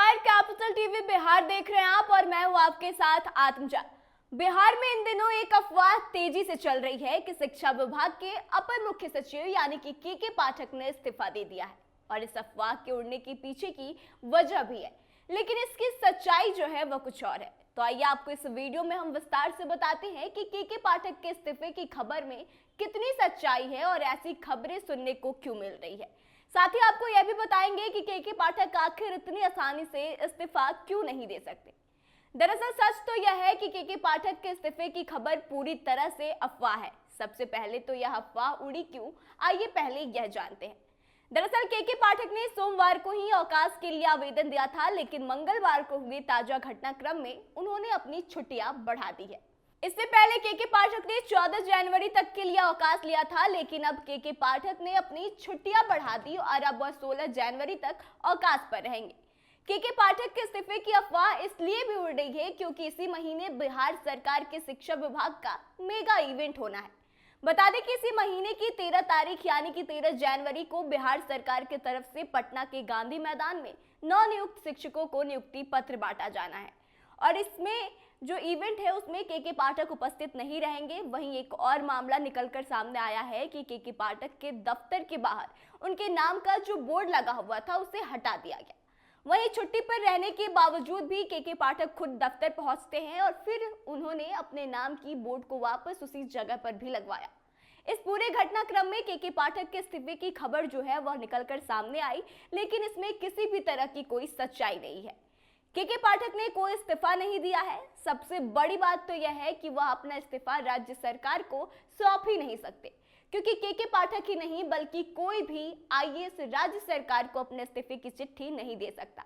नमस्कार, capital TV Bihar देख रहे हैं आप और मैं हूं आपके साथ आत्मजा। बिहार में इन दिनों एक अफवाह तेजी से चल रही है कि शिक्षा विभाग के अपर मुख्य सचिव यानी कि के पाठक ने इस्तीफा दे दिया है और इस अफवाह के उड़ने के पीछे की वजह भी है, लेकिन इसकी सच्चाई जो है वह कुछ और है। तो आइए आपको इस वीडियो में हम विस्तार से बताते हैं कि के पाठक के इस्तीफे की खबर में कितनी सच्चाई है और ऐसी खबरें सुनने को क्यों मिल रही है। साथ ही आपको यह भी बताएंगे कि के पाठक आखिर इतनी आसानी से इस्तीफा क्यों नहीं दे सकते। दरअसल सच तो यह है कि के पाठक के इस्तीफे की खबर पूरी तरह से अफवाह है। सबसे पहले तो यह अफवाह उड़ी क्यों, आइए पहले यह जानते हैं। दरअसल के पाठक ने सोमवार को ही अवकाश के लिए आवेदन दिया था, लेकिन मंगलवार को हुए ताजा घटनाक्रम में उन्होंने अपनी छुट्टियां बढ़ा दी है। इससे पहले के पाठक ने 14 जनवरी तक के लिए अवकाश लिया था, लेकिन अब के पाठक ने अपनी छुट्टियां बढ़ा दी और अब वह 16 जनवरी तक अवकाश पर रहेंगे। के पाठक के इस्तीफे की अफवाह इसलिए भी उड़ रही है क्योंकि इसी महीने बिहार सरकार के शिक्षा विभाग का मेगा इवेंट होना है। बता दें कि इसी महीने की 13 तारीख यानी कि 13 जनवरी को बिहार सरकार की तरफ से पटना के गांधी मैदान में नवनियुक्त शिक्षकों को नियुक्ति पत्र बांटा जाना है और इसमें जो इवेंट है उसमें के पाठक उपस्थित नहीं रहेंगे। वहीं एक और मामला निकलकर सामने आया है कि के पाठक के दफ्तर के बाहर उनके नाम का जो बोर्ड लगा हुआ था उसे हटा दिया गया। वहीं छुट्टी पर रहने के बावजूद भी के पाठक खुद दफ्तर पहुंचते हैं और फिर उन्होंने अपने नाम की बोर्ड को वापस उसी जगह पर भी लगवाया। इस पूरे घटनाक्रम में के पाठक के इस्तीफे की खबर जो है वह निकलकर सामने आई, लेकिन इसमें किसी भी तरह की कोई सच्चाई नहीं है। के पाठक ने कोई इस्तीफा नहीं दिया है। सबसे बड़ी बात तो यह है कि वह अपना इस्तीफा राज्य सरकार को सौंप ही नहीं सकते, क्योंकि के पाठक ही नहीं बल्कि कोई भी आईएएस राज्य सरकार को अपने इस्तीफे की चिट्ठी नहीं दे सकता।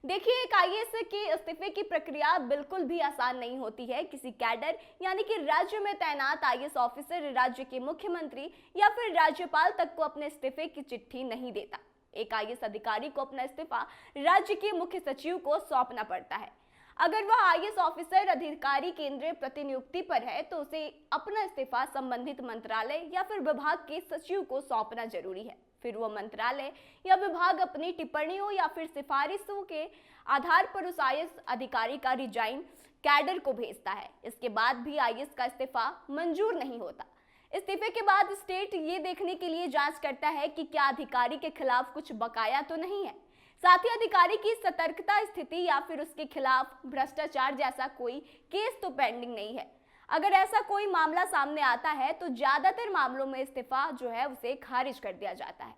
देखिए, एक आईएएस के इस्तीफे की प्रक्रिया बिल्कुल भी आसान नहीं होती है। किसी कैडर यानी कि राज्य में तैनात आईएएस ऑफिसर राज्य के मुख्यमंत्री या फिर राज्यपाल तक को अपने इस्तीफे की चिट्ठी नहीं देता। एक आईएएस अधिकारी को अपना इस्तीफा राज्य के मुख्य सचिव को सौंपना पड़ता है। अगर वह आईएएस ऑफिसर अधिकारी केंद्रीय प्रतिनियुक्ति पर है तो उसे अपना इस्तीफा संबंधित मंत्रालय या फिर विभाग के सचिव को सौंपना जरूरी है। फिर वह मंत्रालय या विभाग अपनी टिप्पणियों या फिर सिफारिशों के आधार पर उस आईएएस अधिकारी का रिजाइन कैडर को भेजता है। इसके बाद भी आईएएस का इस्तीफा मंजूर नहीं होता। इस्तीफे के बाद स्टेट ये देखने के लिए जांच करता है कि क्या अधिकारी के खिलाफ कुछ बकाया तो नहीं है, साथ ही अधिकारी की सतर्कता स्थिति या फिर उसके खिलाफ भ्रष्टाचार जैसा कोई केस तो पेंडिंग नहीं है। अगर ऐसा कोई मामला सामने आता है तो ज्यादातर मामलों में इस्तीफा जो है उसे खारिज कर दिया जाता है।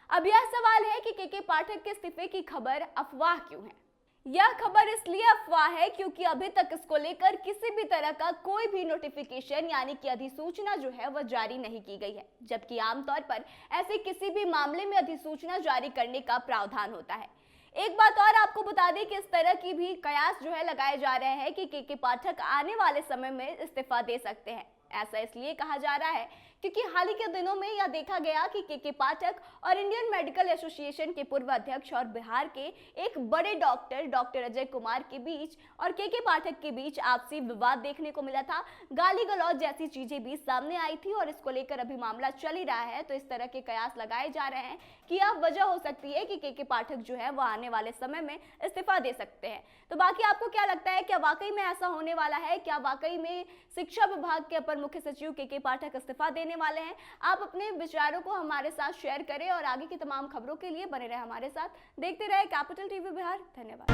अब यह सवाल है कि के पाठक के इस्तीफे की खबर अफवाह क्यों है। यह खबर इसलिए अफवाह है क्योंकि अभी तक इसको लेकर किसी भी तरह का कोई भी नोटिफिकेशन यानी कि अधिसूचना जो है वह जारी नहीं की गई है, जबकि आमतौर पर ऐसे किसी भी मामले में अधिसूचना जारी करने का प्रावधान होता है। एक बात और आपको बता दें कि इस तरह की भी कयास जो है लगाए जा रहे हैं कि के पाठक आने वाले समय में इस्तीफा दे सकते हैं। ऐसा इसलिए कहा जा रहा है क्योंकि हाल ही के दिनों में यह देखा गया कि के पाठक और इंडियन मेडिकल एसोसिएशन के पूर्व अध्यक्ष और बिहार के एक बड़े डॉक्टर अजय कुमार के बीच और के पाठक के बीच आपसी विवाद देखने को मिला था। गाली गलौज जैसी चीजें भी सामने आई थी और इसको लेकर अभी मामला चल ही रहा है। तो इस तरह के कयास लगाए जा रहे हैं कि यह वजह हो सकती है कि के पाठक जो है वह आने वाले समय में इस्तीफा दे सकते हैं। तो बाकी आपको क्या लगता है, क्या वाकई में ऐसा होने वाला है? क्या वाकई में शिक्षा विभाग के अपर मुख्य सचिव के पाठक इस्तीफा देने वाले हैं? आप अपने विचारों को हमारे साथ शेयर करें और आगे की तमाम खबरों के लिए बने रहे हमारे साथ। देखते रहे कैपिटल टीवी बिहार। धन्यवाद।